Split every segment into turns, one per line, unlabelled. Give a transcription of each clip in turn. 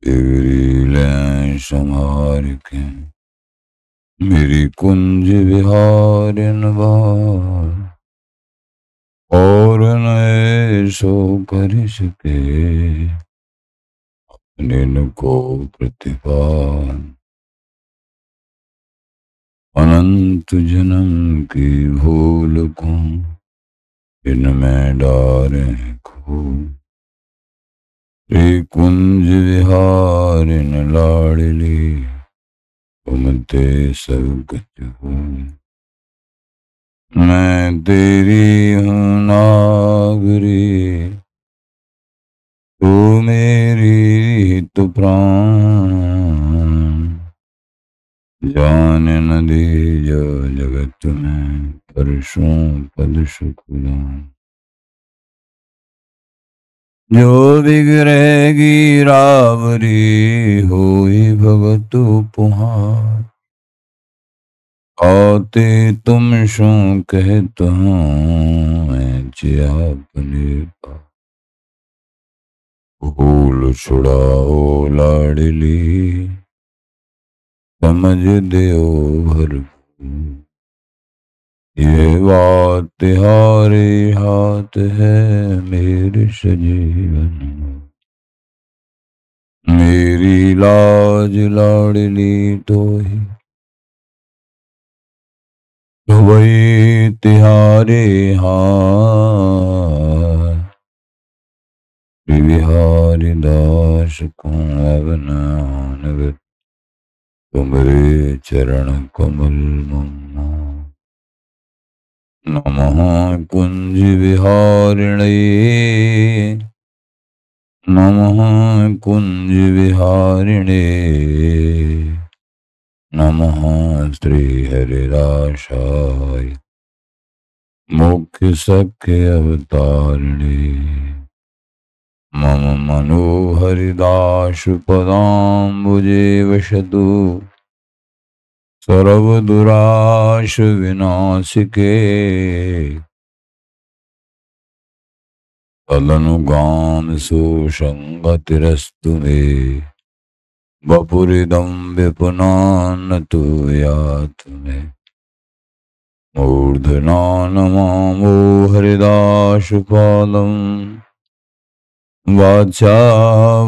तेरी लैं संहार के मेरी कुंज विहारिन बार और न सो कर सके निन को प्रतिपान। अनंत जन्म की भूल को इनमें डारे खो श्री कुंज विहारिन लाडली तुम ते सब कुछ हो। मैं तेरी हूँ नागरी तू मेरी तो प्राण जान न दे जो जगत में परसों पद सुखदान। जो बिगड़ेगी रावरी होई भगत उपहार आते तुम शू कहता हूँ मैं जिया अपने का भूल छुड़ाओ लाडली समझ देओ भरपूर। ये बात तिहारे हाथ है मेरे सजीवन मेरी लाज लाडली तो ही तो वही तिहारे हाथ बिहारी दास को अवनानगत तुमरे चरण कमल मम्मा। नमः कुंज विहारिणे नमः कुंज विहारिणे नमः श्री हरिदासाय मुख्य सख्य अवतारिणे। मम मनोहरिदास पदाम्बुजे वसतु सर्वदुराश विनाशिके तदनुगाम सुसंगतिरस्तु मे वपुरिदं विपुनान्नतु यातु मे। मूर्धना नमामो हरिदासपादं वाचा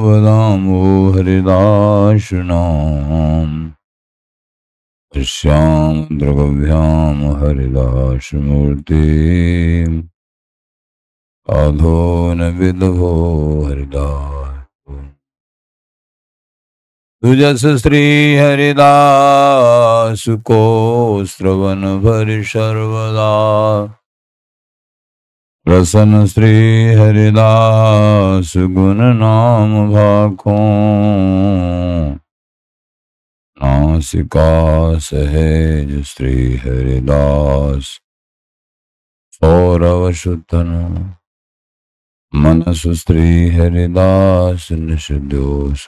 वदामो हरिदासनाम। श्याम द्रगभ्याम हरिदासमूर्ति साधो न विदभो हरिदास। तुजस श्री हरिदास को श्रवण भरि सर्वदा रसन श्री हरिदास गुण नाम भाखों नासिका सहेज श्री हरिदास सौरव सुतन मनसु श्री हरिदास निषदोष।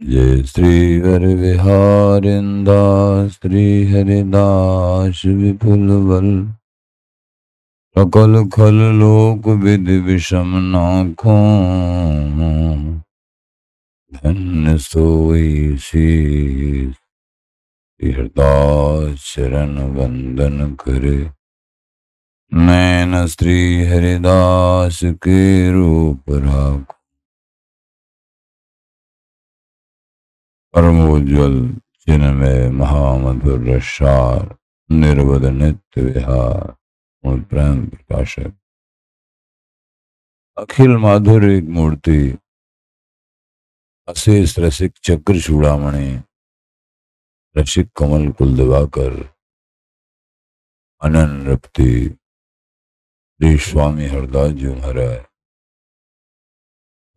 जय श्री हर विहारिंदास श्री हरिदास विपुल बल सकल खल लोक विधि विषम नाखों धन्य सोई शीस हरिदास चरण वंदन करे। नैन श्री हरिदास के रूप राखो परमोज्वल चिन्मय महामधुर रसार निर्वद नित्य विहार मूल प्रेम प्रकाशक अखिल माधुर्य मूर्ति अशेष रसिक चक्र चूड़ामणि रसिक कमल कुल दिवाकर अनन रप्ति श्री स्वामी हरदास जी महाराज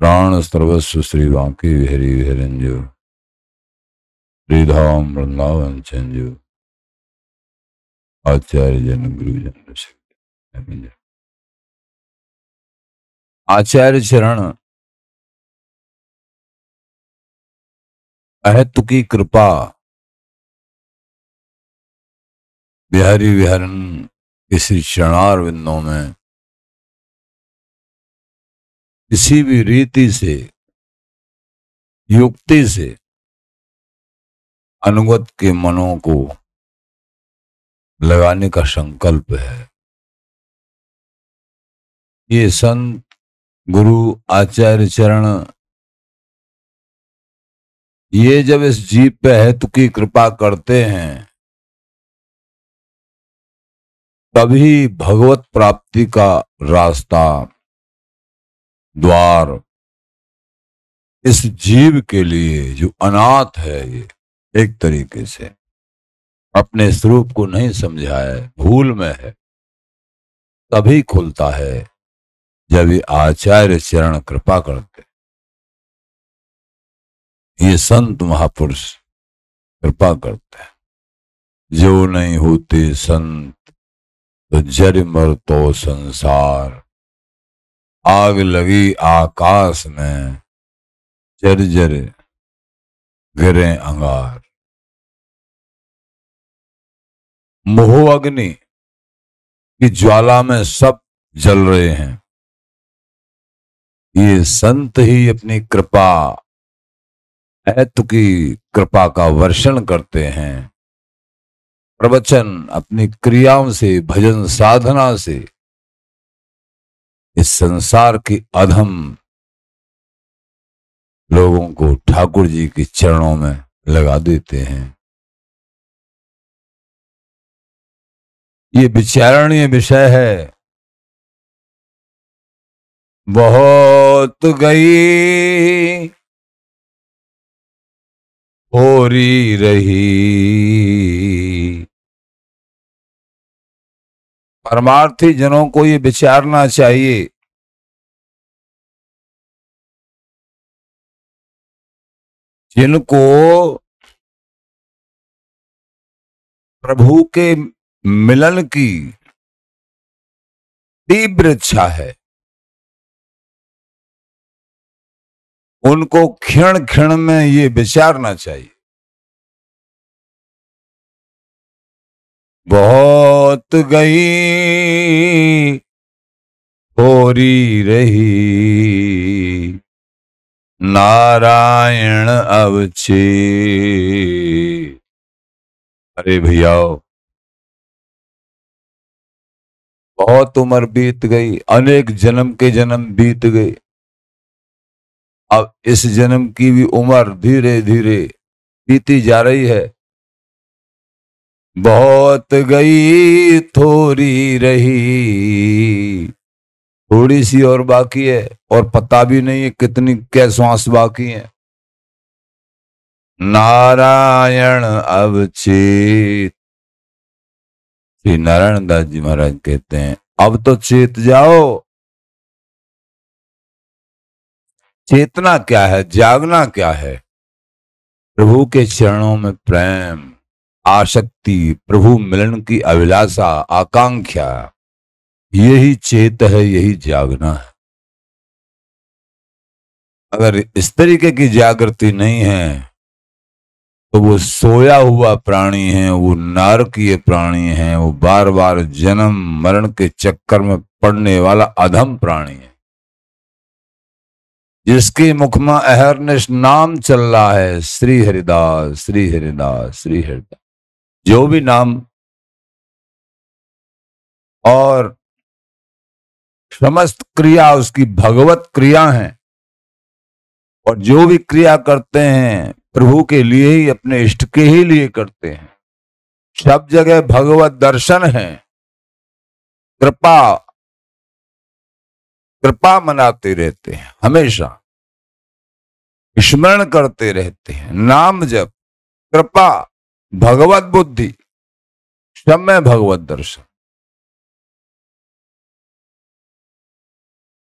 प्राण सर्वस्व श्री बांके बिहारी विहरंजो श्रीधाम वृंदावन चंजो आचार्य जन गुरुजन। आचार्य चरण अहेतु की कृपा बिहारी विहरन इसी चरणार विंदों में किसी भी रीति से, युक्ति से अनुगत के मनों को लगाने का संकल्प है। ये संत, गुरु, आचार्य चरण ये जब इस जीव पे हेतु की कृपा करते हैं तभी भगवत प्राप्ति का रास्ता, द्वार इस जीव के लिए जो अनाथ है, ये एक तरीके से अपने स्वरूप को नहीं समझा है, भूल में है, तभी खुलता है जब ये आचार्य चरण कृपा करते। ये संत महापुरुष कृपा करते हैं। जो नहीं होते संत तो जर मर तो संसार, आग लगी आकाश में जर जर गिरे अंगार। मोह अग्नि की ज्वाला में सब जल रहे हैं, ये संत ही अपनी कृपा, हेतु की कृपा का वर्षण करते हैं। प्रवचन अपनी क्रियाओं से, भजन साधना से इस संसार की अधम लोगों को ठाकुर जी के चरणों में लगा देते हैं। ये विचारणीय विषय है। बहुत गई होरी रही, परमार्थी जनों को ये विचारना चाहिए जिनको प्रभु के मिलन की तीव्र इच्छा है, उनको क्षण क्षण में ये विचारना चाहिए। बहुत गई होरी रही, नारायण अवचे। अरे भैया, बहुत उम्र बीत गई, अनेक जन्म के जन्म बीत गए, अब इस जन्म की भी उम्र धीरे धीरे बीती जा रही है। बहुत गई थोड़ी रही, थोड़ी सी और बाकी है, और पता भी नहीं है कितनी क्या श्वास बाकी है। नारायण अवचेत, श्री नारायण दास जी महाराज कहते हैं अब तो चेत जाओ। चेतना क्या है, जागना क्या है? प्रभु के चरणों में प्रेम, आसक्ति, प्रभु मिलन की अभिलाषा, आकांक्षा, यही चेत है, यही जागना है। अगर इस तरीके की जागृति नहीं है तो वो सोया हुआ प्राणी है, वो नारकीय प्राणी है, वो बार बार जन्म मरण के चक्कर में पड़ने वाला अधम प्राणी है, जिसके मुख में अहरनिश नाम चल रहा है, श्री हरिदास, श्री हरिदास, श्री हरिदास। जो भी नाम और समस्त क्रिया उसकी भगवत क्रिया है, और जो भी क्रिया करते हैं प्रभु के लिए ही, अपने इष्ट के ही लिए करते हैं। सब जगह भगवत दर्शन है, कृपा कृपा मनाते रहते हैं, हमेशा स्मरण करते रहते हैं, नाम जप, कृपा, भगवत बुद्धि, सब में भगवत दर्शन।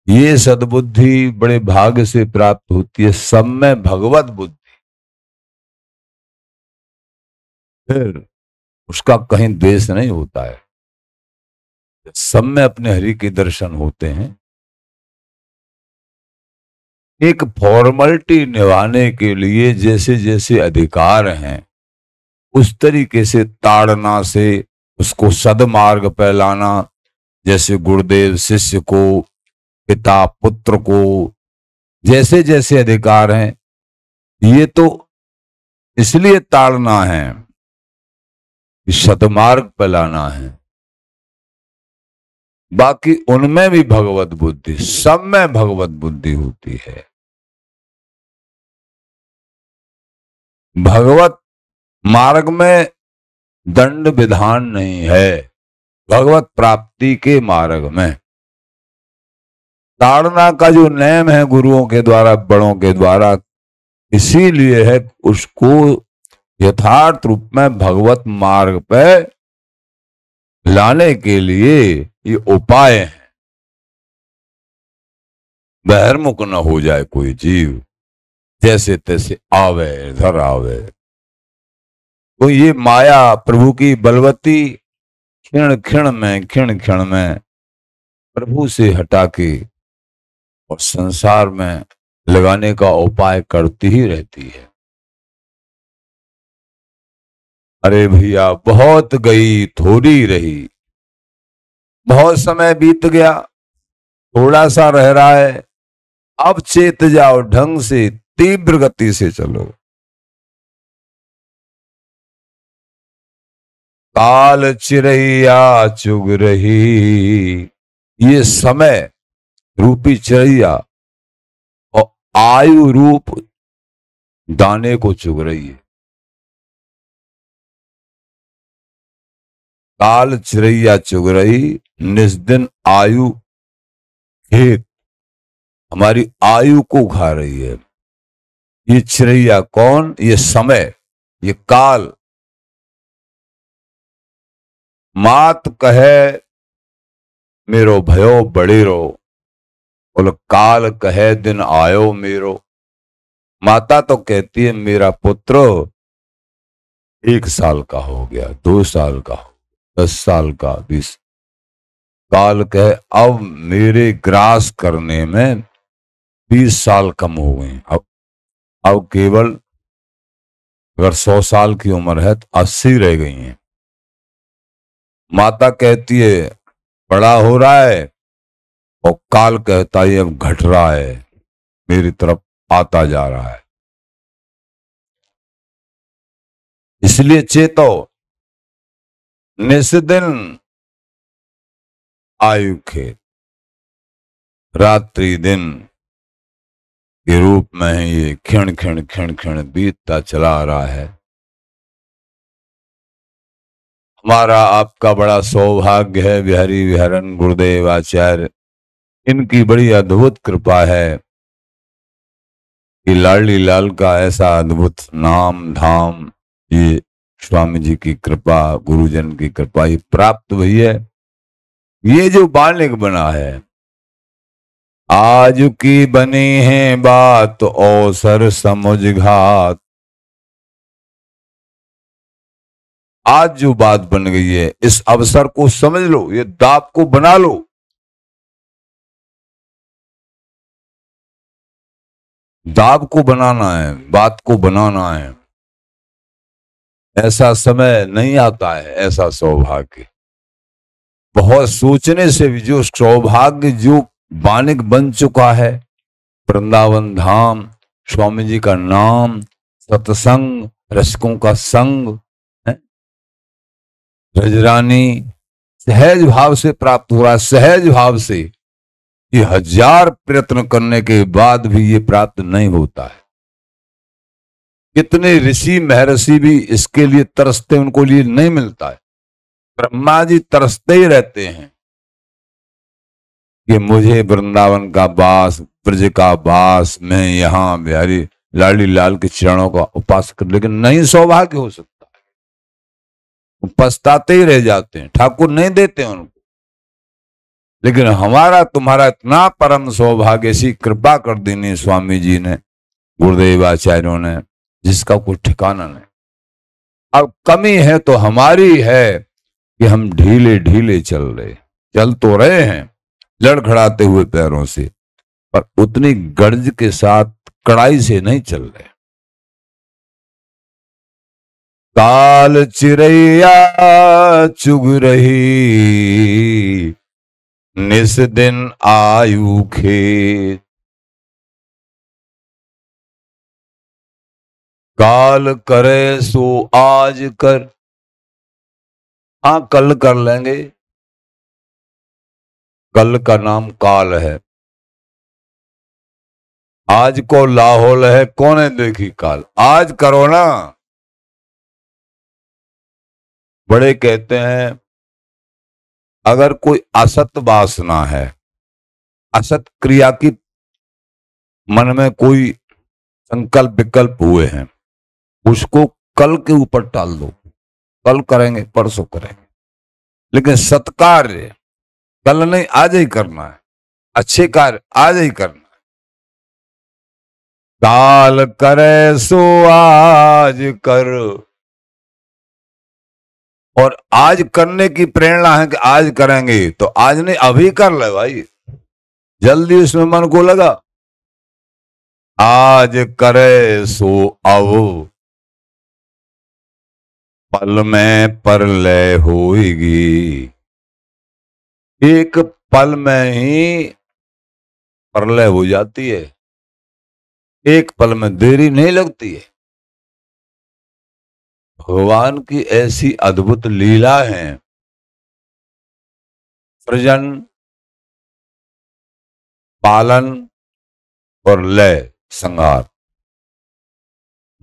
ये सद्बुद्धि बड़े भाग्य से प्राप्त होती है, सब में भगवत बुद्धि, फिर उसका कहीं द्वेष नहीं होता है। सब में अपने हरि के दर्शन होते हैं। एक फॉर्मेलिटी निभाने के लिए जैसे जैसे अधिकार हैं उस तरीके से ताड़ना से उसको सदमार्ग पर लाना। जैसे गुरुदेव शिष्य को पिता पुत्र को जैसे जैसे अधिकार हैं, ये तो इसलिए ताड़ना है कि सतमार्ग पे लाना है। बाकी उनमें भी भगवत बुद्धि, सब में भगवत बुद्धि होती है। भगवत मार्ग में दंड विधान नहीं है। भगवत प्राप्ति के मार्ग में ताड़ना का जो नियम है गुरुओं के द्वारा, बड़ों के द्वारा, इसीलिए है उसको यथार्थ रूप में भगवत मार्ग पे लाने के लिए ये उपाय हैं। बहिर्मुख न हो जाए कोई जीव, जैसे तैसे आवे इधर आवे। तो ये माया प्रभु की बलवती क्षण क्षण में प्रभु से हटा के और संसार में लगाने का उपाय करती ही रहती है। अरे भैया, बहुत गई थोड़ी रही, बहुत समय बीत गया, थोड़ा सा रह रहा है, अब चेत जाओ, ढंग से तीव्र गति से चलो। काल चिरैया चुग रही, ये समय रूपी चिरैया और आयु रूप दाने को चुग रही है। काल चिरैया चुग रही, निस्दिन आयु खेत हमारी आयु को खा रही है। ये चिरैया कौन? ये समय, ये काल। मात कहे मेरो भयो बड़ेरो, बोल काल कहे दिन आयो मेरो। माता तो कहती है मेरा पुत्र 1 साल का हो गया, 2 साल का हो, 10 साल का, 20। काल कहे अब मेरे ग्रास करने में 20 साल कम हो गए। अब केवल अगर 100 साल की उम्र है तो 80 रह गई हैं। माता कहती है बड़ा हो रहा है, और काल कहता है अब घट रहा है, मेरी तरफ आता जा रहा है। इसलिए चेतो, निस्दिन आयु खेत, रात्रि दिन के रूप में ये क्षण क्षण बीतता चला आ रहा है। हमारा आपका बड़ा सौभाग्य है, बिहारी विहरन गुरुदेव आचार्य, इनकी बड़ी अद्भुत कृपा है कि लाडली लाल का ऐसा अद्भुत नाम धाम, ये स्वामी जी की कृपा, गुरुजन की कृपा ये प्राप्त हुई है। ये जो बालिक बना है, आज की बनी है बात अवसर समुझ घात। आज जो बात बन गई है, इस अवसर को समझ लो, ये दाप को बना लो। दाब को बनाना है, बात को बनाना है। ऐसा समय नहीं आता है, ऐसा सौभाग्य। बहुत सोचने से भी जो सौभाग्य जो बानिक बन चुका है, वृंदावन धाम, स्वामी जी का नाम, सत्संग, रसिकों का संग है, रजरानी, सहज भाव से प्राप्त हो रहा है। सहज भाव से, ये 1000 प्रयत्न करने के बाद भी ये प्राप्त नहीं होता है। कितने ऋषि महर्षि भी इसके लिए तरसते, उनको लिए नहीं मिलता है। ब्रह्मा जी तरसते ही रहते हैं कि मुझे वृंदावन का वास, ब्रज का वास, मैं यहां बिहारी लाडली लाल के चरणों का उपासक कर, लेकिन नहीं सौभाग्य हो सकता है। पछताते ही रह जाते हैं, ठाकुर नहीं देते उनको। लेकिन हमारा तुम्हारा इतना परम सौभाग्य, ऐसी कृपा कर देनी स्वामी जी ने, गुरुदेव आचार्यों ने, जिसका कोई ठिकाना नहीं। अब कमी है तो हमारी है कि हम ढीले ढीले चल रहे, चल तो रहे हैं लड़खड़ाते हुए पैरों से, पर उतनी गर्ज के साथ कड़ाई से नहीं चल रहे। काल चिरैया चुग रही, निस दिन आयु खेत। काल करे सो आज कर। हाँ, कल कर लेंगे। कल का नाम काल है। आज को लाहौल है, कौन देखी काल। आज करो ना। बड़े कहते हैं अगर कोई असत वासना है, असत क्रिया की मन में कोई संकल्प विकल्प हुए हैं, उसको कल के ऊपर टाल दो। कल करेंगे, परसों करेंगे। लेकिन सत्कार्य कल नहीं, आज ही करना है। अच्छे कार्य आज ही करना है। काल करे सो आज कर। और आज करने की प्रेरणा है कि आज करेंगे, तो आज नहीं, अभी कर ले भाई। जल्दी उसमें मन को लगा। आज करे सो अब, पल में परलय होएगी। एक पल में ही परलय हो जाती है। एक पल में देरी नहीं लगती है। भगवान की ऐसी अद्भुत लीला है। सृजन, पालन और लय, संहार।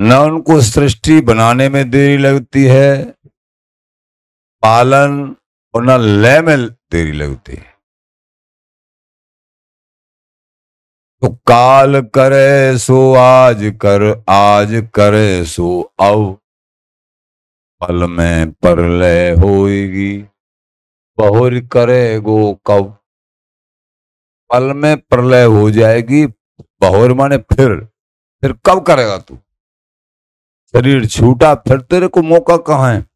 न उनको सृष्टि बनाने में देरी लगती है, पालन और न लय में देरी लगती है। तो काल करे सो आज कर, आज करे सो अब, पल में परलय होएगी। बहुर करेगो कब। पल में प्रलय हो जाएगी। बहुर माने फिर कब करेगा तू। शरीर छूटा, फिर तेरे को मौका कहां है।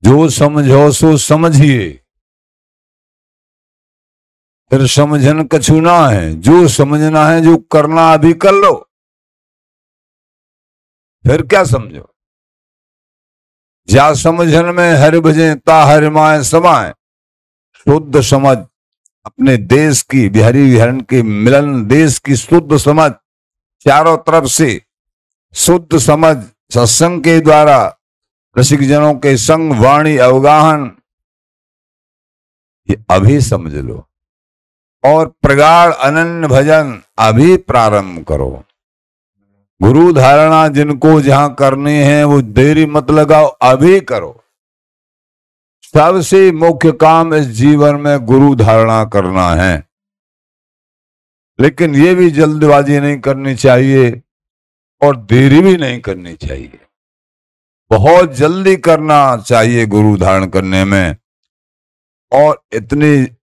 जो समझो सो समझिए, फिर समझन कछु ना है। जो समझना है, जो करना अभी कर लो, फिर क्या समझो। जा समझन में हरि भजे ता हरि माए समाए। शुद्ध समझ, अपने देश की, बिहारी विहरण के मिलन देश की शुद्ध समझ, चारों तरफ से शुद्ध समझ, सत्संग के द्वारा रसिक जनों के संग, वाणी, अवगाहन, ये अभी समझ लो। और प्रगाढ़ अनन्य भजन अभी प्रारंभ करो। गुरु धारणा जिनको जहां करनी है वो देरी मत लगाओ, अभी करो। सबसे मुख्य काम इस जीवन में गुरु धारणा करना है। लेकिन ये भी जल्दबाजी नहीं करनी चाहिए और देरी भी नहीं करनी चाहिए। बहुत जल्दी करना चाहिए गुरु धारण करने में। और इतनी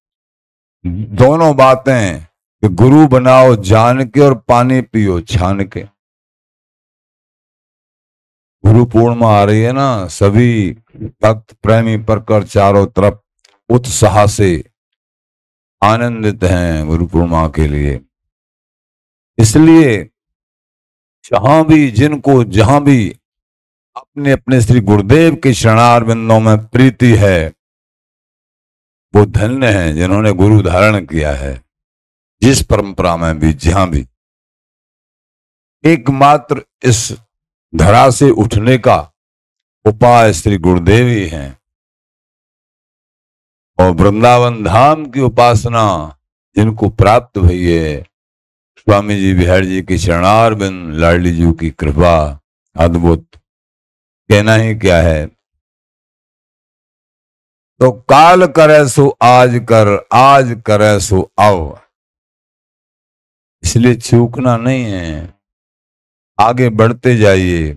दोनों बातें कि गुरु बनाओ जान के और पानी पियो छान के। गुरु पूर्णिमा आ रही है ना, सभी भक्त प्रेमी परकर चारों तरफ उत्साह से आनंदित हैं गुरु पूर्णिमा के लिए। इसलिए जहां भी, जिनको जहां भी अपने अपने श्री गुरुदेव के शरणार बिंदों में प्रीति है, वो धन्य हैं जिन्होंने गुरु धारण किया है। जिस परंपरा में भी, जहां भी, एकमात्र इस धरा से उठने का उपाय श्री गुरुदेव ही हैं। और वृंदावन धाम की उपासना जिनको प्राप्त हुई है, स्वामी जी बिहारी जी की शरणार बिंद, लाडली जी की कृपा अद्भुत, कहना ही क्या है। तो काल करे सो आज कर, आज करे सो अब। इसलिए चूकना नहीं है, आगे बढ़ते जाइए।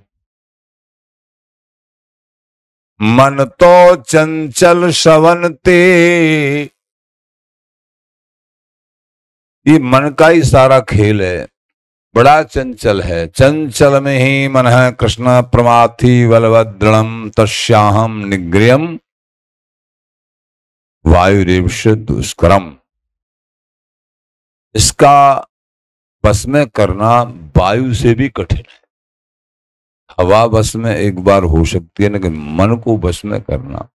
मन तो चंचल श्रवण ते, ये मन का ही सारा खेल है। बड़ा चंचल है। चंचल में ही मन है कृष्ण प्रमाथि बलभद्रम तस्याहम निग्रयम वायुरेवश दुष्करम। इसका बस में करना वायु से भी कठिन है। हवा बस में एक बार हो सकती है, लेकिन मन को बस में करना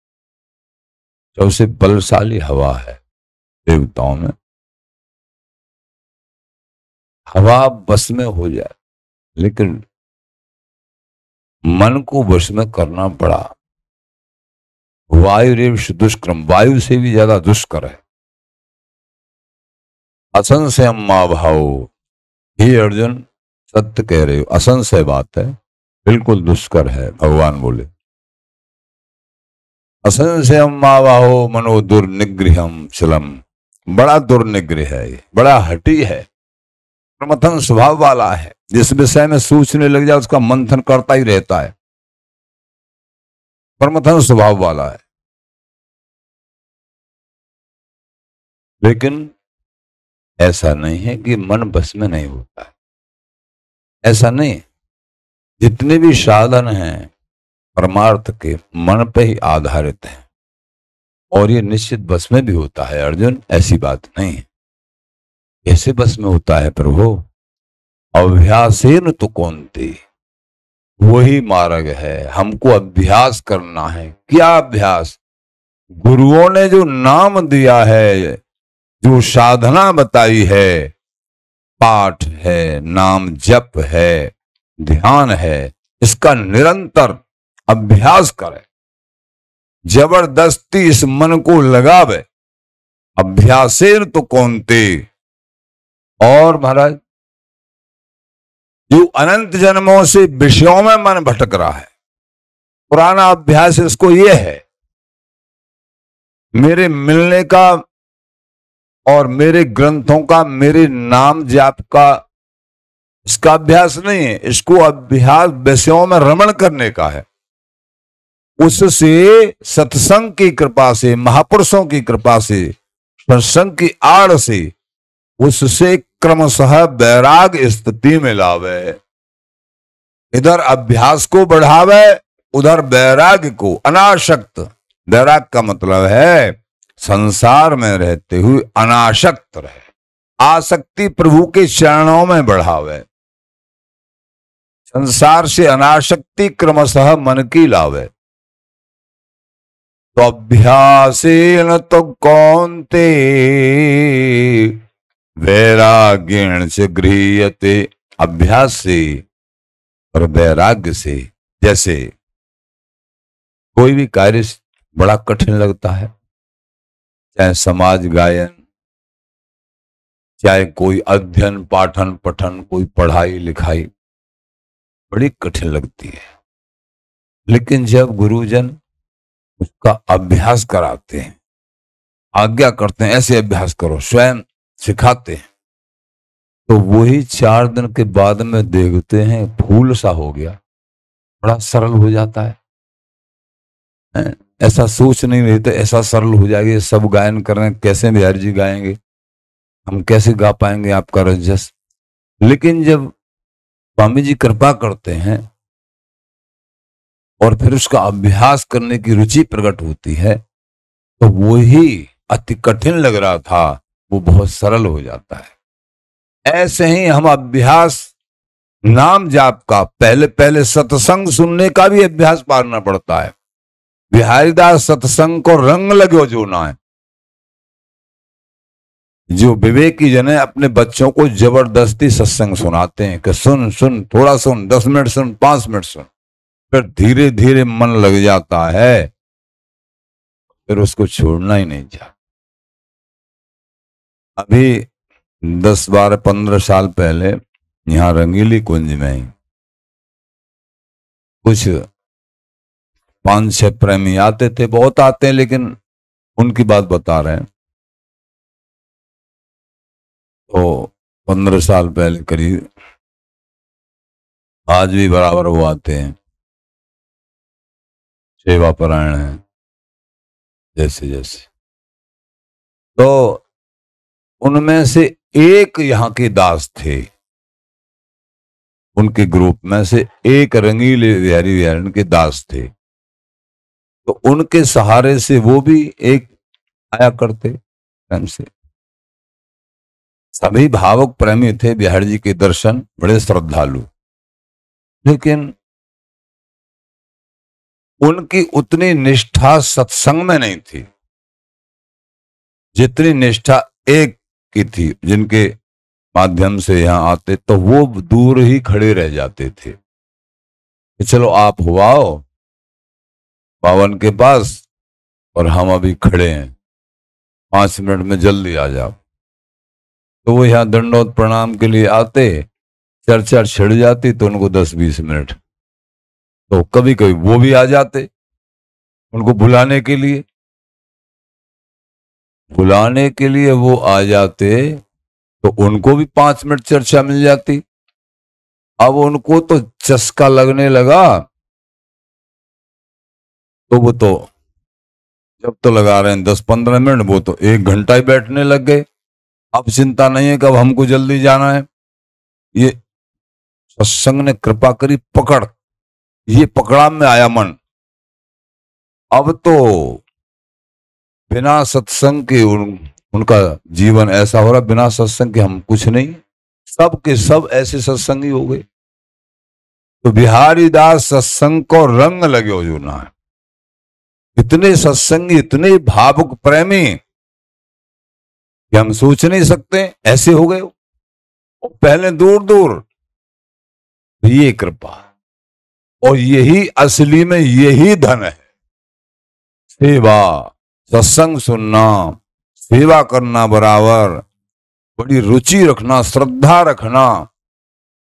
सबसे बलशाली हवा है देवताओं में। हवा बस में हो जाए, लेकिन मन को वश में करना पड़ा। वायुरेव दुष्कर्म, वायु से भी ज्यादा दुष्कर है। असंशय माँ भाव, हे अर्जुन सत्य कह रहे हो, असंशय बात है, बिल्कुल दुष्कर है। भगवान बोले असंशय माँ भाव मनो दुर्निगृहम चलम, बड़ा दुर्निग्रह है ये, बड़ा हठी है, प्रमथन स्वभाव वाला है। जिस विषय में सोचने लग जाए उसका मंथन करता ही रहता है, प्रमथन स्वभाव वाला है। लेकिन ऐसा नहीं है कि मन बस में नहीं होता है, ऐसा नहीं। जितने भी साधन हैं परमार्थ के मन पे ही आधारित हैं, और ये निश्चित बस में भी होता है अर्जुन, ऐसी बात नहीं है। कैसे बस में होता है प्रभु? अभ्यासेन तो कौन्ते, वही मार्ग है, हमको अभ्यास करना है। क्या अभ्यास? गुरुओं ने जो नाम दिया है, जो साधना बताई है, पाठ है, नाम जप है, ध्यान है, इसका निरंतर अभ्यास करे, जबरदस्ती इस मन को लगावे। अभ्यासेर तो कौन्ते। और महाराज जो अनंत जन्मों से विषयों में मन भटक रहा है, पुराना अभ्यास इसको ये है, मेरे मिलने का और मेरे ग्रंथों का, मेरे नाम जाप का, इसका अभ्यास नहीं है। इसको अभ्यास विषयों में रमण करने का है। उससे सत्संग की कृपा से, महापुरुषों की कृपा से, सत्संग की आड़ से, उससे क्रमशः वैराग स्थिति में लावे। इधर अभ्यास को बढ़ावे, उधर वैराग को, अनासक्त। वैराग का मतलब है संसार में रहते हुए अनासक्त रहे, आसक्ति प्रभु के चरणों में बढ़ावे, संसार से अनासक्ति क्रमशः मन की लावे। तो अभ्यासेन तो कौन्ते वैराग्येण से गृह्यते, अभ्यास से और वैराग्य से। जैसे कोई भी कार्य बड़ा कठिन लगता है, चाहे समाज गायन, चाहे कोई अध्ययन पाठन पठन, कोई पढ़ाई लिखाई, बड़ी कठिन लगती है। लेकिन जब गुरुजन उसका अभ्यास कराते हैं, आज्ञा करते हैं ऐसे अभ्यास करो, स्वयं सिखाते हैं, तो वही 4 दिन के बाद में देखते हैं फूल सा हो गया, बड़ा सरल हो जाता है। ऐसा सोच नहीं रहे थे ऐसा सरल हो जाएगा। ये सब गायन कर रहे हैं, कैसे बिहारी जी गाएंगे, हम कैसे गा पाएंगे आपका रजस? लेकिन जब स्वामी जी कृपा करते हैं और फिर उसका अभ्यास करने की रुचि प्रकट होती है, तो वही अति कठिन लग रहा था वो बहुत सरल हो जाता है। ऐसे ही हम अभ्यास नाम जाप का, पहले पहले सत्संग सुनने का भी अभ्यास पालना पड़ता है। बिहारीदास सत्संग को रंग लगो जो ना है। जो विवेकी जन है अपने बच्चों को जबरदस्ती सत्संग सुनाते हैं कि सुन सुन, थोड़ा सुन, 10 मिनट सुन, 5 मिनट सुन, फिर धीरे धीरे मन लग जाता है, फिर उसको छोड़ना ही नहीं चाहता। अभी 10, 12, 15 साल पहले यहाँ रंगीली कुंज में ही कुछ 5-6 प्रेमी आते थे, बहुत आते हैं, लेकिन उनकी बात बता रहे हैं। तो 15 साल पहले करीब, आज भी बराबर वो आते हैं, सेवा परायण है जैसे जैसे। तो उनमें से एक यहाँ के दास थे, उनके ग्रुप में से एक रंगीले बिहारी बिहारी के दास थे। तो उनके सहारे से वो भी एक आया करते प्रेम से। सभी भावुक प्रेमी थे, बिहारी जी के दर्शन, बड़े श्रद्धालु, लेकिन उनकी उतनी निष्ठा सत्संग में नहीं थी। जितनी निष्ठा एक की थी, जिनके माध्यम से यहाँ आते, तो वो दूर ही खड़े रह जाते थे कि चलो आप हो आओ पावन के पास, और हम अभी खड़े हैं, 5 मिनट में जल्दी आ जाओ। तो वो यहाँ दंडोत प्रणाम के लिए आते, चर्चा छिड़ जाती तो उनको 10-20 मिनट, तो कभी कभी वो भी आ जाते उनको बुलाने के लिए वो आ जाते, तो उनको भी 5 मिनट चर्चा मिल जाती। अब उनको तो चस्का लगने लगा, तो वो तो जब तो लगा रहे हैं 10-15 मिनट, वो तो 1 घंटा ही बैठने लग गए। अब चिंता नहीं है, कब हमको जल्दी जाना है। ये सत्संग ने कृपा करी, पकड़, ये पकड़ा में आया मन। अब तो बिना सत्संग के उनका जीवन ऐसा हो रहा, बिना सत्संग के हम कुछ नहीं, सब के सब ऐसे सत्संगी हो गए। तो बिहारी दास सत्संग को रंग लगे हो जो ना है, इतने सत्संगी, इतने भावुक प्रेमी कि हम सोच नहीं सकते ऐसे हो गए। पहले दूर दूर, ये कृपा, और यही असली में यही धन है। सेवा, सत्संग सुनना, सेवा करना, बराबर बड़ी रुचि रखना, श्रद्धा रखना,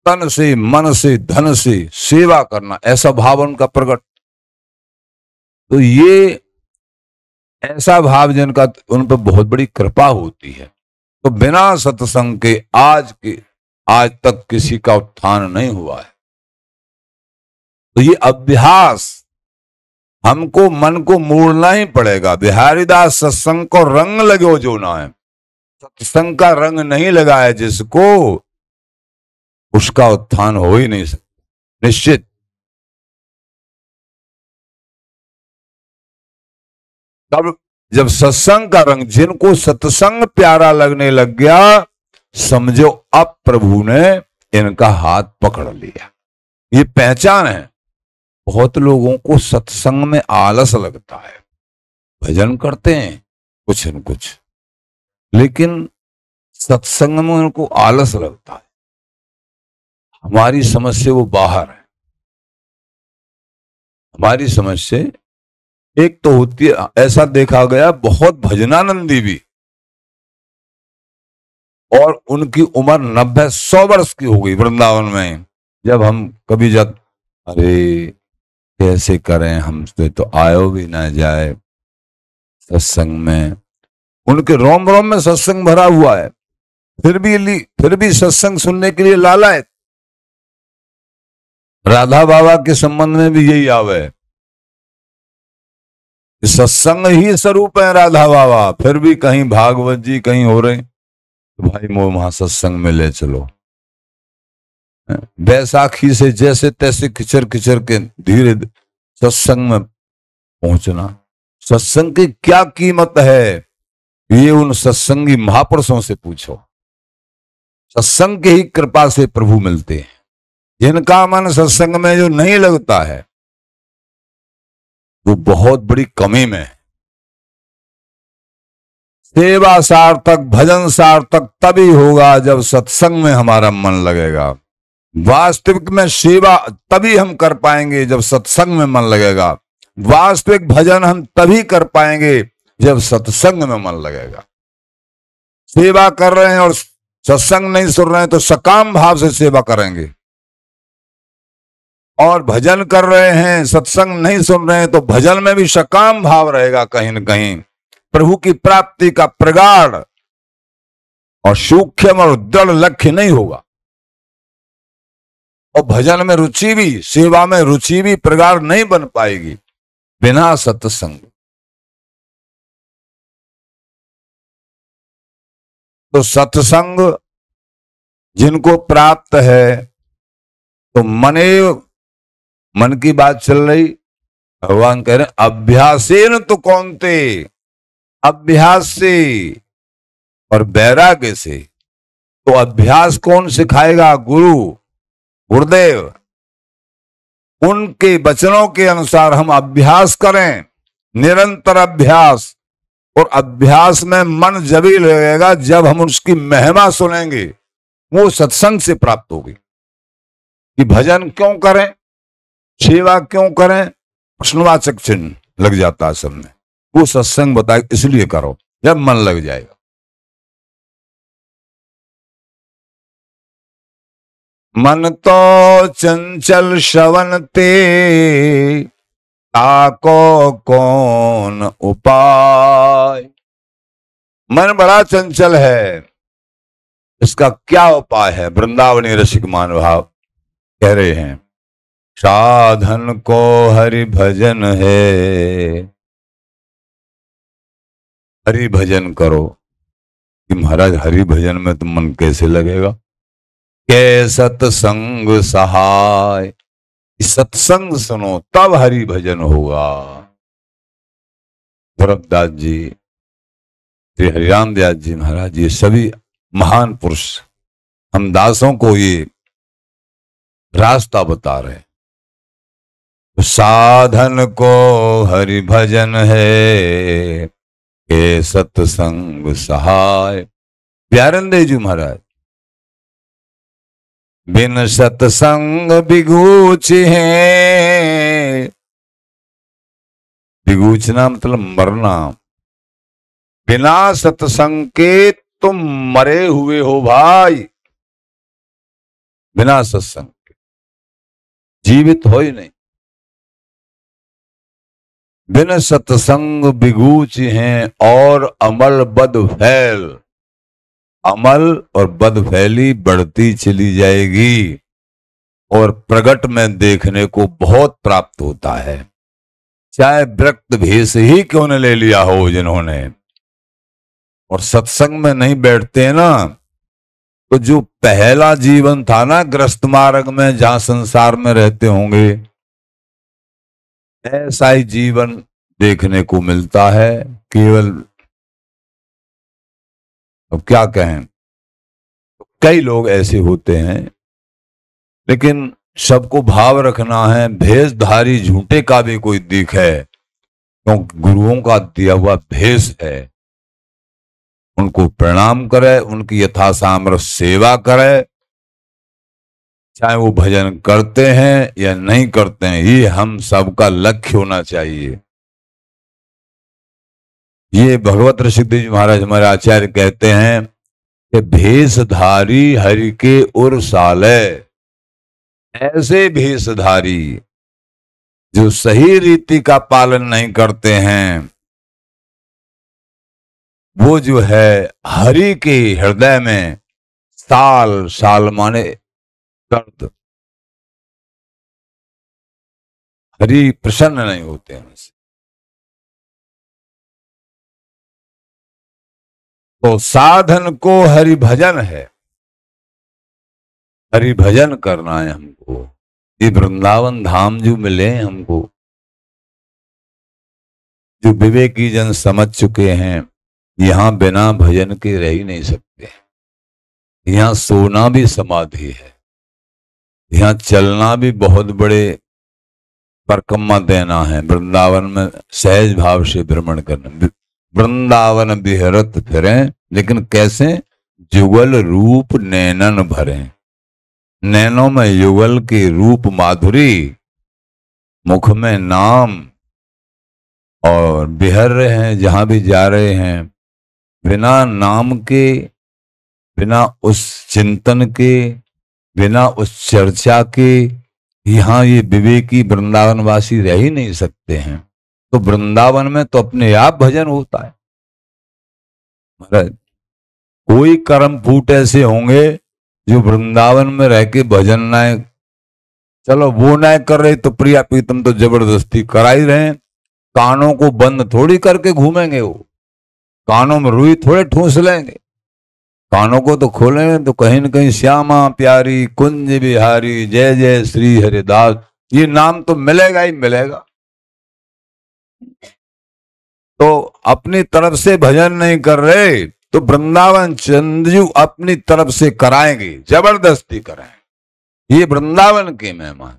तन से मन से धन से सेवा करना, ऐसा भाव उनका प्रकट। तो ये ऐसा भाव जिनका, उन पर बहुत बड़ी कृपा होती है। तो बिना सत्संग के आज तक किसी का उत्थान नहीं हुआ है। तो ये अभ्यास हमको, मन को मोड़ना ही पड़ेगा। बिहारीदास सत्संग को रंग लगो जो ना है, सत्संग का रंग नहीं लगा है जिसको, उसका उत्थान हो ही नहीं सकता निश्चित। तब जब सत्संग का रंग, जिनको सत्संग प्यारा लगने लग गया, समझो अब प्रभु ने इनका हाथ पकड़ लिया। ये पहचान है। बहुत लोगों को सत्संग में आलस लगता है, भजन करते हैं कुछ न कुछ, लेकिन सत्संग में उनको आलस लगता है। हमारी समझ से वो बाहर है। हमारी समझ से एक तो होती है, ऐसा देखा गया, बहुत भजनानंदी भी, और उनकी उम्र 90-100 वर्ष की हो गई वृंदावन में। जब हम कभी जब, अरे कैसे करें, हमसे तो आयो भी ना जाए सत्संग में। उनके रोम रोम में सत्संग भरा हुआ है, फिर भी सत्संग सुनने के लिए लालायत। राधा बाबा के संबंध में भी यही आवे, सत्संग ही स्वरूप है राधा बाबा, फिर भी कहीं भागवत जी कहीं हो रहे, तो भाई मोह वहां सत्संग में ले चलो। बैसाखी से जैसे तैसे किचर किचर के धीरे सत्संग में पहुंचना। सत्संग की क्या कीमत है, ये उन सत्संगी महापुरुषों से पूछो। सत्संग की ही कृपा से प्रभु मिलते हैं। जिनका मन सत्संग में जो नहीं लगता है, वो बहुत बड़ी कमी में है। सेवा सार्थक, भजन सार्थक तभी होगा जब सत्संग में हमारा मन लगेगा। वास्तविक में सेवा तभी हम कर पाएंगे जब सत्संग में मन लगेगा। वास्तविक भजन हम तभी कर पाएंगे जब सत्संग में मन लगेगा। सेवा कर रहे हैं और सत्संग नहीं सुन रहे हैं तो सकाम भाव से सेवा करेंगे, और भजन कर रहे हैं सत्संग नहीं सुन रहे हैं तो भजन में भी सकाम भाव रहेगा। कहीं न कहीं प्रभु की प्राप्ति का प्रगाढ़ और सूक्ष्म और दृढ़ लक्ष्य नहीं होगा। और भजन में रुचि भी, सेवा में रुचि भी प्रगाढ़ नहीं बन पाएगी बिना सत्संग। तो सत्संग जिनको प्राप्त है, तो मन की बात चल रही, भगवान कह रहे हैं अभ्यासेन तो कौनते, अभ्यास से और वैराग्य से। तो अभ्यास कौन सिखाएगा? गुरुदेव। उनके वचनों के अनुसार हम अभ्यास करें, निरंतर अभ्यास, और अभ्यास में मन जब ही लगेगा जब हम उसकी महिमा सुनेंगे, वो सत्संग से प्राप्त होगी। कि भजन क्यों करें, सेवा क्यों करें, प्रश्नवाचक चिन्ह लग जाता है सब में। वो सत्संग बताए इसलिए करो, जब मन लग जाएगा। मन तो चंचल श्रवण ते, ताको कौन उपाय। मन बड़ा चंचल है, इसका क्या उपाय है? वृंदावनी रसिक महानुभाव कह रहे हैं, साधन को हरि भजन है। हरि भजन करो। कि महाराज हरि भजन में तो मन कैसे लगेगा? के सत्संग सहाय, सत्संग सुनो तब हरि भजन होगा। भरतदास जी, श्री हरिराम दास जी महाराज, ये सभी महान पुरुष हम दासों को ये रास्ता बता रहे हैं। साधन को हरि भजन है, के सत्संग सहाय। प्यारन देव जी महाराज, बिन सत्संग बिगूच है। बिगूचना मतलब मरना। बिना सत्संग के तुम मरे हुए हो भाई। बिना सत्संग के जीवित हो ही नहीं। बिन सत्संग बिगूच हैं और अमल बद फैल। अमल और बद फैली बढ़ती चली जाएगी और प्रगट में देखने को बहुत प्राप्त होता है। चाहे व्यक्त भेष ही क्यों न ले लिया हो जिन्होंने, और सत्संग में नहीं बैठते हैं ना, तो जो पहला जीवन था ना ग्रस्त मार्ग में, जहां संसार में रहते होंगे, ऐसा ही जीवन देखने को मिलता है। केवल अब क्या कहें, कई लोग ऐसे होते हैं, लेकिन सबको भाव रखना है। भेषधारी झूठे का भी कोई दिख है, क्योंकि गुरुओं का दिया हुआ भेष है। उनको प्रणाम करे, उनकी यथासामर्थ्य सेवा करे, चाहे वो भजन करते हैं या नहीं करते हैं, ये हम सबका लक्ष्य होना चाहिए। ये भगवत ऋषिदेव जी महाराज हमारे आचार्य कहते हैं कि भेषधारी हरि के उर साले। ऐसे भेषधारी जो सही रीति का पालन नहीं करते हैं, वो जो है हरि के हृदय में साल साल माने दर्द, हरि प्रसन्न नहीं होते हैं उनसे। तो साधन को हरि भजन है, हरि भजन करना है हमको। ये वृंदावन धाम जो मिले हमको, जो विवेकी जन समझ चुके हैं, यहां बिना भजन के रह ही नहीं सकते। यहां सोना भी समाधि है, यहां चलना भी बहुत बड़े परकम्मा देना है। वृंदावन में सहज भाव से भ्रमण करना। वृंदावन बिहरत फिरें, लेकिन कैसे? जुगल रूप नैनन भरें। नैनों में युगल की रूप माधुरी, मुख में नाम, और बिहर रहे हैं जहां भी जा रहे हैं। बिना नाम के, बिना उस चिंतन के, बिना उस चर्चा के, यहां ये विवेकी वृंदावनवासी रह ही नहीं सकते हैं। तो वृंदावन में तो अपने आप भजन होता है महाराज। कोई कर्म फूट ऐसे होंगे जो वृंदावन में रह के भजन ना, चलो वो ना कर रहे तो प्रिया प्रीतम तो जबरदस्ती करा ही रहे। कानों को बंद थोड़ी करके घूमेंगे, वो कानों में रुई थोड़े ठूस लेंगे। कानों को तो खोलेंगे तो कहीं न कहीं श्यामा प्यारी कुंज बिहारी जय जय श्री हरिदास, ये नाम तो मिलेगा ही मिलेगा। तो अपनी तरफ से भजन नहीं कर रहे तो वृंदावन चंद्रजू अपनी तरफ से कराएंगे, जबरदस्ती कराएंगे। ये वृंदावन के मेहमान।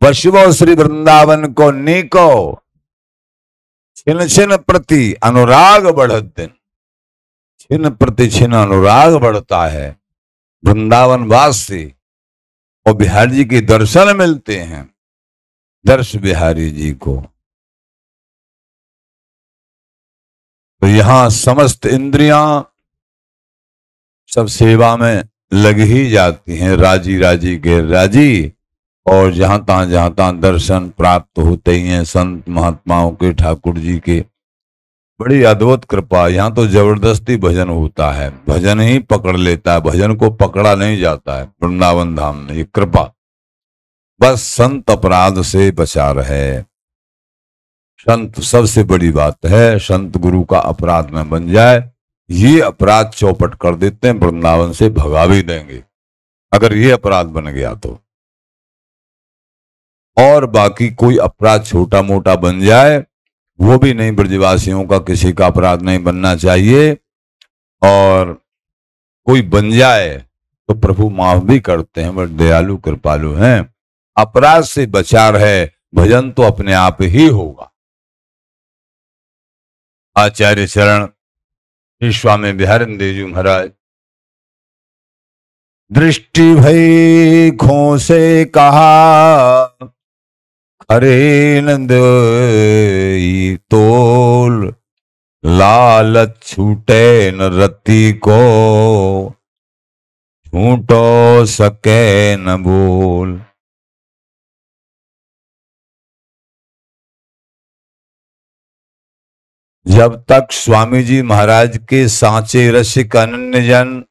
वशुभो श्री वृंदावन को नीको, छिन छिन प्रति अनुराग बढ़त दिन, छिन प्रति छिन अनुराग बढ़ता है। वृंदावन वास से और बिहारी जी के दर्शन मिलते हैं, दर्श बिहारी जी को। तो यहां समस्त इंद्रियां सब सेवा में लग ही जाती हैं, राजी राजी गैर राजी। और जहां तहां दर्शन प्राप्त होते ही हैं संत महात्माओं के, ठाकुर जी के। बड़ी अद्भुत कृपा। यहाँ तो जबरदस्ती भजन होता है, भजन ही पकड़ लेता है, भजन को पकड़ा नहीं जाता है वृंदावन धाम में। ये कृपा बस संत अपराध से बचा रहे। संत सबसे बड़ी बात है, संत गुरु का अपराध में बन जाए, ये अपराध चौपट कर देते हैं, वृंदावन से भगा भी देंगे अगर ये अपराध बन गया तो। और बाकी कोई अपराध छोटा मोटा बन जाए वो भी नहीं, ब्रजवासियों का किसी का अपराध नहीं बनना चाहिए। और कोई बन जाए तो प्रभु माफ भी करते हैं, बड़े दयालु कृपालु हैं। अपराध से बचा रहे, भजन तो अपने आप ही होगा। आचार्य चरण श्री स्वामी बिहारिंदेव जी महाराज। दृष्टि भई खो से कहा, अरे नंद तोल, लालच छूटे न रति को, छूटो सके न बोल। जब तक स्वामी जी महाराज के सांचे रसिक अनन्य जन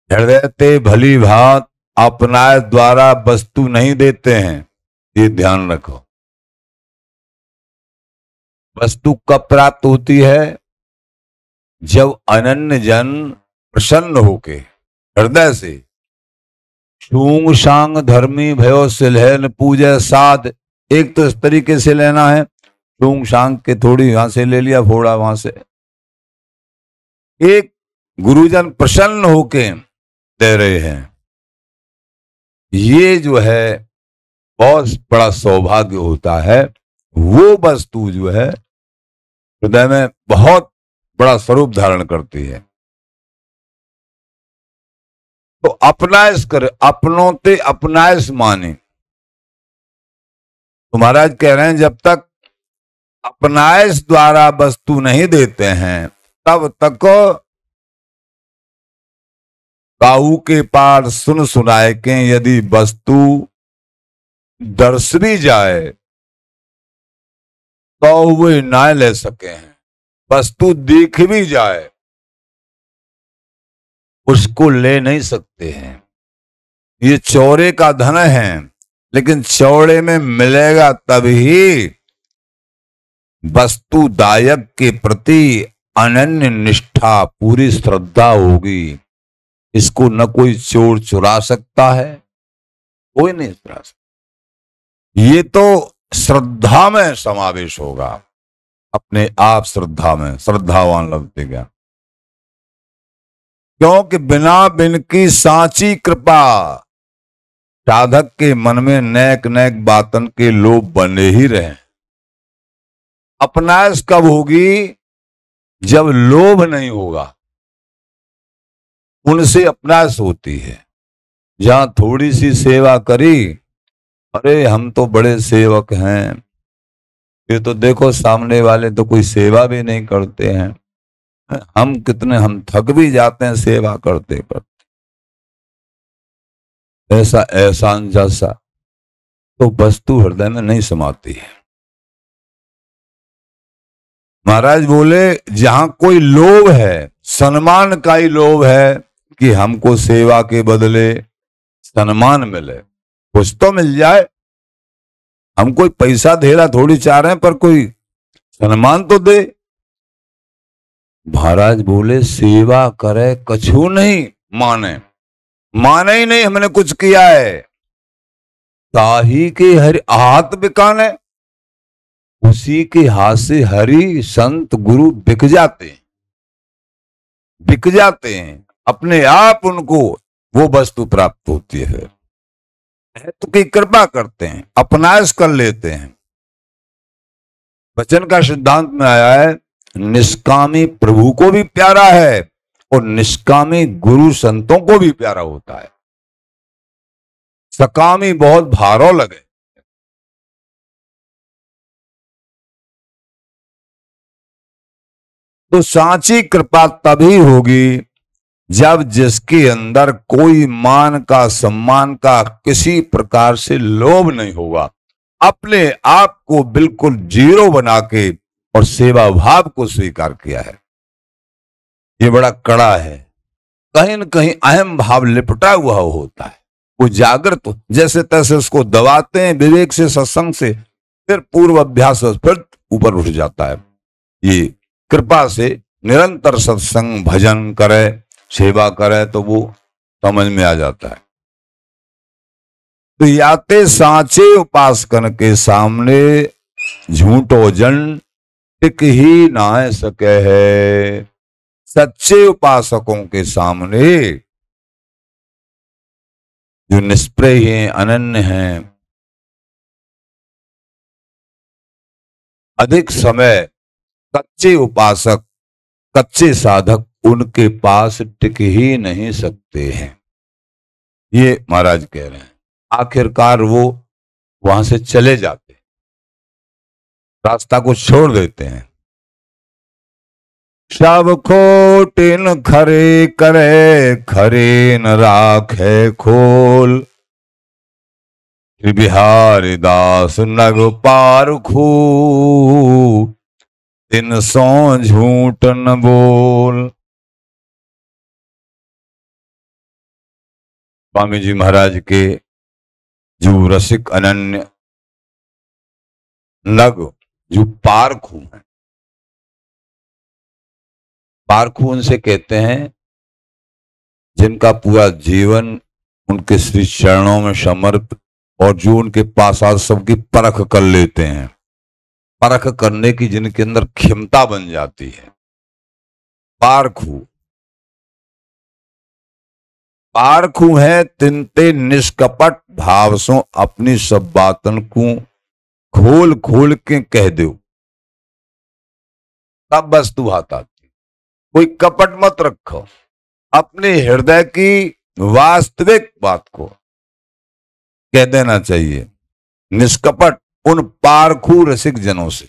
हृदय ते भली भांत अपनाए द्वारा वस्तु नहीं देते हैं, ये ध्यान रखो। वस्तु कब प्राप्त होती है? जब अनन्य जन प्रसन्न होके हृदय से शूंग शांग धर्मी भयो सिलहन पूजय साध। एक तो इस तरीके से लेना है, शूंग शांग के थोड़ी यहां से ले लिया, फोड़ा वहां से। एक गुरुजन प्रसन्न होके दे रहे हैं, ये जो है बहुत बड़ा सौभाग्य होता है। वो वस्तु जो है हृदय में बहुत बड़ा स्वरूप धारण करती है। तो अपनाइश करे, अपनोते अपनाइश माने। तो महाराज कह रहे हैं जब तक अपनाइश द्वारा वस्तु नहीं देते हैं तब तक काऊ के पार सुन सुनाए के यदि वस्तु दर्श भी जाए तो वे ना ले सके हैं। वस्तु दिख भी जाए उसको ले नहीं सकते हैं। ये चौरे का धन है, लेकिन चौड़े में मिलेगा तभी वस्तु दायक के प्रति अनन्य निष्ठा, पूरी श्रद्धा होगी। इसको न कोई चोर चुरा सकता है, कोई नहीं चुरा सकता। ये तो श्रद्धा में समावेश होगा, अपने आप श्रद्धा में, श्रद्धावान लगते क्या। क्योंकि बिना बिन की सांची कृपा साधक के मन में नेक नेक बातन के लोभ बने ही रहे। अपनाइश कब होगी? जब लोभ नहीं होगा, उनसे अपनाइश होती है। जहां थोड़ी सी सेवा करी, अरे हम तो बड़े सेवक हैं, ये तो देखो सामने वाले तो कोई सेवा भी नहीं करते हैं, हम कितने, हम थक भी जाते हैं सेवा करते करते। ऐसा एहसान जैसा तो वस्तु हृदय में नहीं समाती है। महाराज बोले जहां कोई लोभ है, सम्मान का ही लोभ है कि हमको सेवा के बदले सम्मान मिले, कुछ तो मिल जाए। हम कोई पैसा धेरा थोड़ी चाह रहे हैं, पर कोई सम्मान तो दे। महाराज बोले सेवा करे कछु नहीं माने, माने ही नहीं हमने कुछ किया है। ताही के हरि हाथ बिकाने, उसी के हाथ से हरि संत गुरु बिक जाते हैं, बिक जाते हैं। अपने आप उनको वो वस्तु प्राप्त होती है। तो की कृपा करते हैं, अपनाइश कर लेते हैं। वचन का सिद्धांत में आया है, निष्कामी प्रभु को भी प्यारा है और निष्कामी गुरु संतों को भी प्यारा होता है। सकामी बहुत भारो लगे। तो सांची कृपा तभी होगी जब जिसके अंदर कोई मान का, सम्मान का किसी प्रकार से लोभ नहीं होगा, अपने आप को बिल्कुल जीरो बना के और सेवा भाव को स्वीकार किया है। ये बड़ा कड़ा है, कहीं न कहीं अहम भाव लिपटा हुआ होता है, वो जागृत हो, जैसे तैसे उसको दबाते हैं विवेक से, सत्संग से, फिर पूर्व अभ्यास फिर ऊपर उठ जाता है। ये कृपा से निरंतर सत्संग भजन करे, सेवा करे तो वो समझ में आ जाता है। तो याते सांचे उपासकन के सामने झूठो जन टिक ही ना सके है। सच्चे उपासकों के सामने जो निष्प्रय हैं, अनन्य हैं, अधिक समय कच्चे उपासक, कच्चे साधक उनके पास टिक ही नहीं सकते हैं। ये महाराज कह रहे हैं। आखिरकार वो वहां से चले जाते, रास्ता को छोड़ देते हैं। सब खोटिन खरे करे, खरे न राखे खोल। श्री बिहारी दास नग पारखू, दिन सो झूठ न बोल। स्वामी जी महाराज के जो रसिक अनन्य नग, जो पारखू हैं, पारखू उनसे कहते हैं जिनका पूरा जीवन उनके श्री चरणों में समर्पित, और जो उनके पास आज सबकी परख कर लेते हैं, परख करने की जिनके अंदर क्षमता बन जाती है, पारखू। पारखू है तिनते निष्कपट भाव सो अपनी सब बातन को खोल खोल के कह दो, तब वस्तु हाथ आती। कोई कपट मत रखो, अपने हृदय की वास्तविक बात को कह देना चाहिए, निष्कपट उन पारखू रसिक जनों से,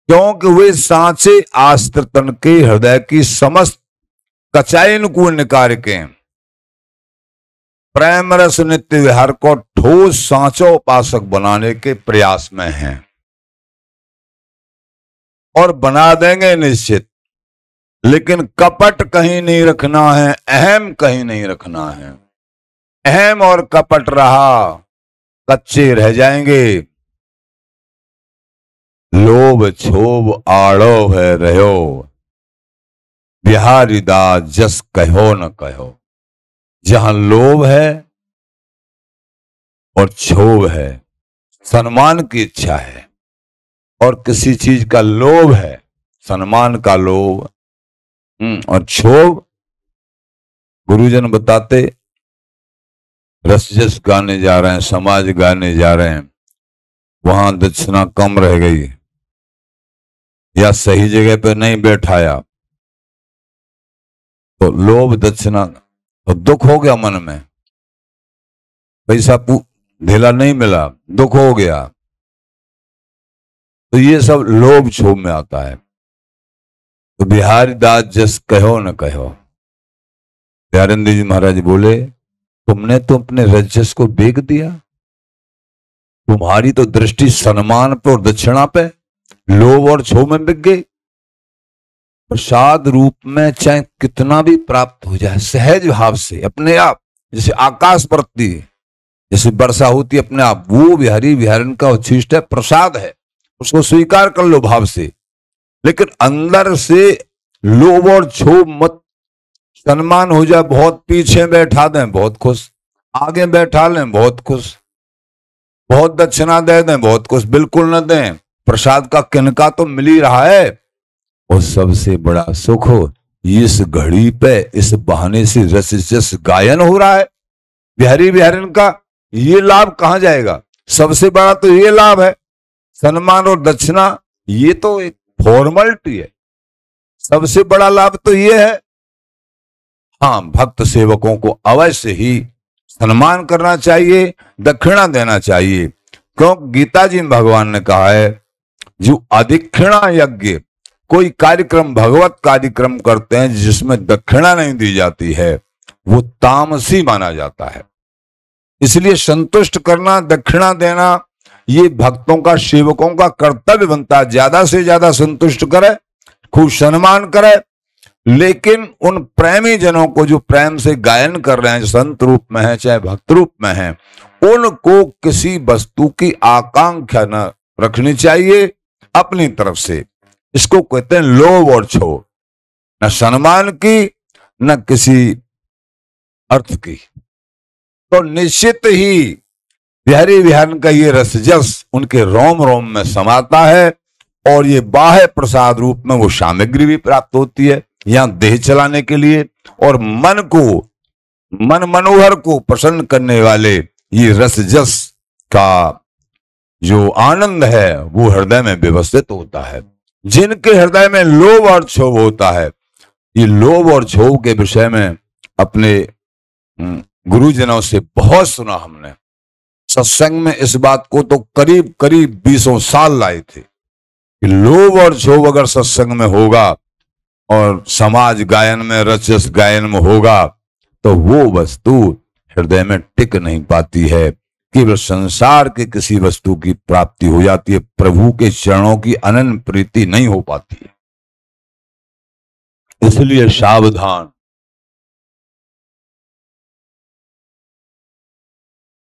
क्योंकि वे सांचे आश्रितन के हृदय की समस्त कचाइन को निकाल के प्रेम रस नित्य विहार को ठोस सांचो उपासक बनाने के प्रयास में हैं, और बना देंगे निश्चित। लेकिन कपट कहीं नहीं रखना है, अहम कहीं नहीं रखना है। अहम और कपट रहा, कच्चे रह जाएंगे। लोभ क्षोभ आड़ो है रहो, बिहारी दास जस कहो न कहो। जहां लोभ है और क्षोभ है, सम्मान की इच्छा है, और किसी चीज का लोभ है, सम्मान का लोभ और क्षोभ, गुरुजन बताते रसजस गाने जा रहे हैं, समाज गाने जा रहे हैं, वहां दक्षिणा कम रह गई या सही जगह पे नहीं बैठाया तो लोभ दक्षिणा, तो दुख हो गया मन में, पैसा ढेला नहीं मिला, दुख हो गया। तो ये सब लोभ क्षोभ में आता है। तो बिहारी दास जस कहो न कहो, प्यारेंद्र जी महाराज बोले, तुमने तो अपने रजस को बेच दिया, तुम्हारी तो दृष्टि सम्मान पे और दक्षिणा पे, लोभ और क्षोभ में बिक गई। प्रसाद रूप में चाहे कितना भी प्राप्त हो जाए, सहज भाव से अपने आप, जैसे आकाश बरतती है, जैसे वर्षा होती अपने आप, वो बिहारी बिहारन का उच्छिष्ट है, प्रसाद है, उसको स्वीकार कर लो भाव से। लेकिन अंदर से लोभ और क्षोभ मत। सम्मान हो जाए, बहुत पीछे बैठा दें, बहुत खुश, आगे बैठा लें, बहुत खुश, बहुत दक्षिणा दे दें, बहुत खुश, बिल्कुल न दें, प्रसाद का किनका तो मिल ही रहा है। और सबसे बड़ा सुख हो, इस घड़ी पे इस बहाने से रस जस गायन हो रहा है बिहारी बिहारिन का, ये लाभ कहां जाएगा? सबसे बड़ा तो ये लाभ है। सम्मान और दक्षिणा ये तो एक फॉर्मेलिटी है। सबसे बड़ा लाभ तो ये है, हाँ, भक्त सेवकों को अवश्य ही सम्मान करना चाहिए, दक्षिणा देना चाहिए। क्योंकि गीता जी में भगवान ने कहा है, जो अधिक्षिणा यज्ञ, कोई कार्यक्रम, भगवत कार्यक्रम करते हैं जिसमें दक्षिणा नहीं दी जाती है, वो तामसी माना जाता है। इसलिए संतुष्ट करना, दक्षिणा देना, ये भक्तों का, सेवकों का कर्तव्य बनता है। ज्यादा से ज्यादा संतुष्ट करे, खूब सम्मान करे, लेकिन उन प्रेमी जनों को जो प्रेम से गायन कर रहे हैं, संत रूप में है चाहे भक्त रूप में है, उनको किसी वस्तु की आकांक्षा न रखनी चाहिए अपनी तरफ से। इसको कहते हैं लोभ और क्षोभ, न सम्मान की न किसी अर्थ की। तो निश्चित ही बिहारी विहारन का ये रसजस उनके रोम रोम में समाता है, और ये बाह्य प्रसाद रूप में वो सामग्री भी प्राप्त होती है यहां देह चलाने के लिए, और मन मनोहर को प्रसन्न करने वाले ये रसजस का जो आनंद है वो हृदय में व्यवस्थित होता है। जिनके हृदय में लोभ और क्षोभ होता है, ये लोभ और क्षोभ के विषय में अपने गुरुजनों से बहुत सुना हमने। सत्संग में इस बात को तो करीब करीब 20 साल लाए थे कि लोभ और क्षोभ अगर सत्संग में होगा और समाज गायन में, रसजस गायन में होगा, तो वो वस्तु हृदय में टिक नहीं पाती है। केवल संसार के किसी वस्तु की प्राप्ति हो जाती है, प्रभु के चरणों की अनन्य प्रीति नहीं हो पाती है। इसलिए सावधान।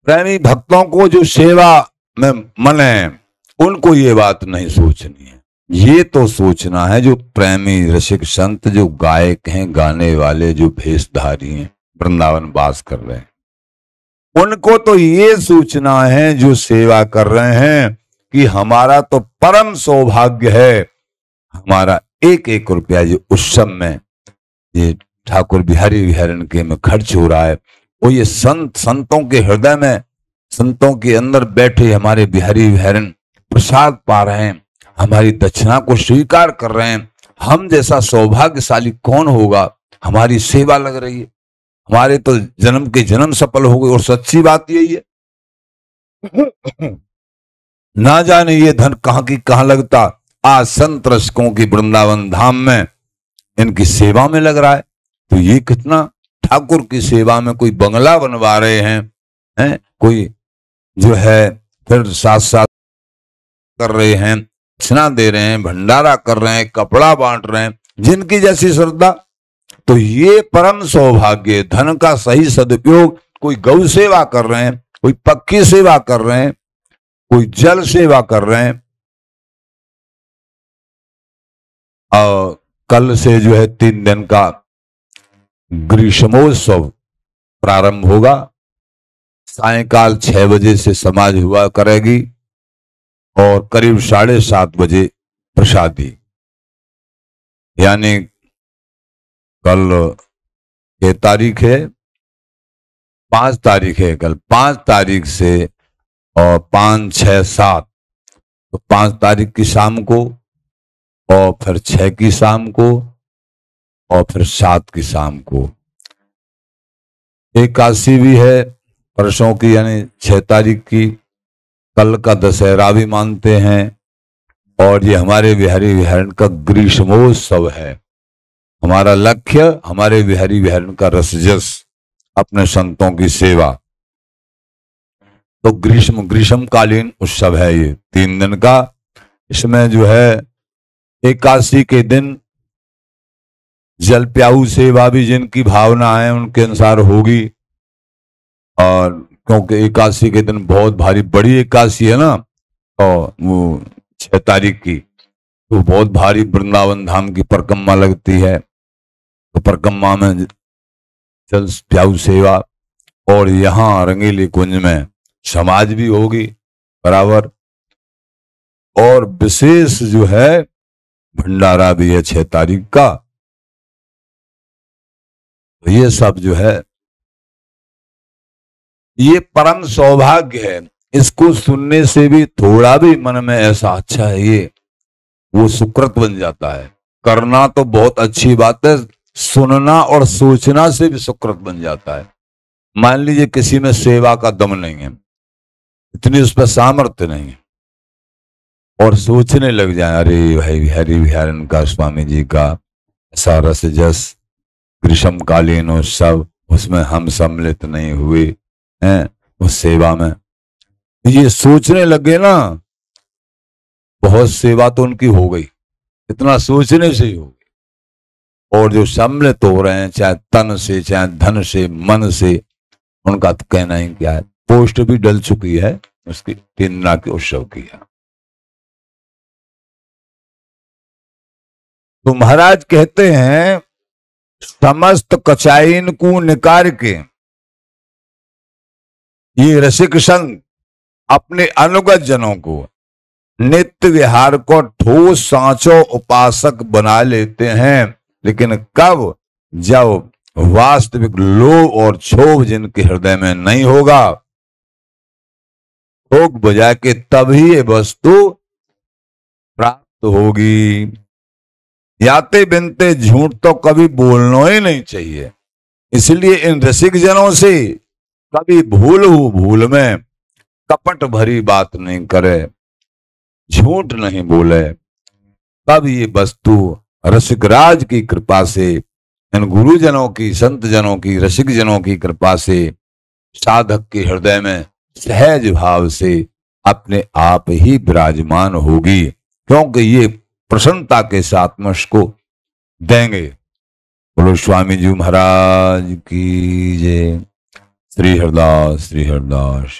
प्रेमी भक्तों को जो सेवा में मन है, उनको ये बात नहीं सोचनी है। ये तो सोचना है जो प्रेमी रसिक संत, जो गायक हैं, गाने वाले, जो भेषधारी हैं, वृंदावन वास कर रहे हैं, उनको तो ये सोचना है, जो सेवा कर रहे हैं, कि हमारा तो परम सौभाग्य है, हमारा एक एक रुपया जो उत्सव में ये ठाकुर बिहारी विहारन के में खर्च हो रहा है, वो ये संतों के हृदय में, संतों के अंदर बैठे हमारे बिहारी विहारन प्रसाद पा रहे हैं, हमारी दक्षिणा को स्वीकार कर रहे हैं। हम जैसा सौभाग्यशाली कौन होगा? हमारी सेवा लग रही है, हमारे तो जन्म के जन्म सफल हो गए। और सच्ची बात यही है, ना जाने ये धन कहां की कहां लगता, आज संत रसिकों की वृंदावन धाम में इनकी सेवा में लग रहा है। तो ये कितना ठाकुर की सेवा में कोई बंगला बनवा रहे हैं, कोई जो है फिर साथ साथ कर रहे हैं, दक्षिणा दे रहे हैं, भंडारा कर रहे हैं, कपड़ा बांट रहे हैं, जिनकी जैसी श्रद्धा। तो ये परम सौभाग्य, धन का सही सदुपयोग। कोई गौ सेवा कर रहे हैं, कोई पक्षी सेवा कर रहे हैं, कोई जल सेवा कर रहे हैं। और कल से जो है 3 दिन का ग्रीष्मोत्सव प्रारंभ होगा। सायंकाल 6 बजे से समाज हुआ करेगी और करीब 7:30 बजे प्रसादी। यानी कल ये तारीख है, 5 तारीख है, कल 5 तारीख से और 5, 6, 7, तो 5 तारीख की शाम को, और फिर 6 की शाम को, और फिर 7 की शाम को। एकादशी भी है परसों की, यानी 6 तारीख की। कल का दशहरा भी मानते हैं, और ये हमारे बिहारी विहारन का ग्रीष्मोत्सव है। हमारा लक्ष्य हमारे बिहारी विहारन का रसजस, अपने संतों की सेवा। तो ग्रीष्मकालीन उत्सव है ये 3 दिन का। इसमें जो है एकादशी के दिन जल प्याऊ सेवा भी जिनकी भावना है उनके अनुसार होगी। और क्योंकि एकादशी के दिन बहुत भारी, बड़ी एकादशी है ना, और वो 6 तारीख की, तो बहुत भारी वृंदावन धाम की परिक्रमा लगती है। तो परिक्रमा में जल प्याऊ सेवा, और यहाँ रंगीली कुंज में समाज भी होगी बराबर। और विशेष जो है भंडारा भी है 6 तारीख का। तो ये सब जो है, ये परम सौभाग्य है। इसको सुनने से भी थोड़ा भी मन में ऐसा अच्छा है ये, वो सुकृत बन जाता है। करना तो बहुत अच्छी बात है, सुनना और सोचना से भी सुकृत बन जाता है। मान लीजिए किसी में सेवा का दम नहीं है, इतनी उस पर सामर्थ्य नहीं है, और सोचने लग जाए अरे भाई हरि विहारन का स्वामी जी का ऐसा रस जस ग्रीष्म कालीन उत्सव, उसमें हम सम्मिलित नहीं हुए हैं उस सेवा में, ये सोचने लगे ना, बहुत सेवा तो उनकी हो गई, इतना सोचने से ही हो गई। और जो सम्मिलित हो रहे हैं चाहे तन से चाहे धन से मन से, उनका तो कहना ही क्या है। पोस्ट भी डल चुकी है उसकी 3 दिना के उत्सव की है। तो महाराज कहते हैं समस्त कचाइन को निकार के ये रसिक संग अपने अनुगत जनों को नित्य विहार को ठोस सांचो उपासक बना लेते हैं, लेकिन कब? जब वास्तविक लोभ और क्षोभ जिनके हृदय में नहीं होगा, ठोक बजा के तभी ये वस्तु प्राप्त होगी। याते बिनते झूठ तो कभी बोलना ही नहीं चाहिए। इसलिए इन रसिक जनों से कभी भूल में कपट भरी बात नहीं करे, झूठ नहीं बोले। तब ये वस्तु रसिक राज की कृपा से, इन गुरुजनों की, संत जनों की, रसिक जनों की कृपा से साधक के हृदय में सहज भाव से अपने आप ही विराजमान होगी, क्योंकि ये प्रसन्नता के साथ मुझको देंगे। बोलो स्वामी जी महाराज की जय। श्री हरदास श्री हरदास।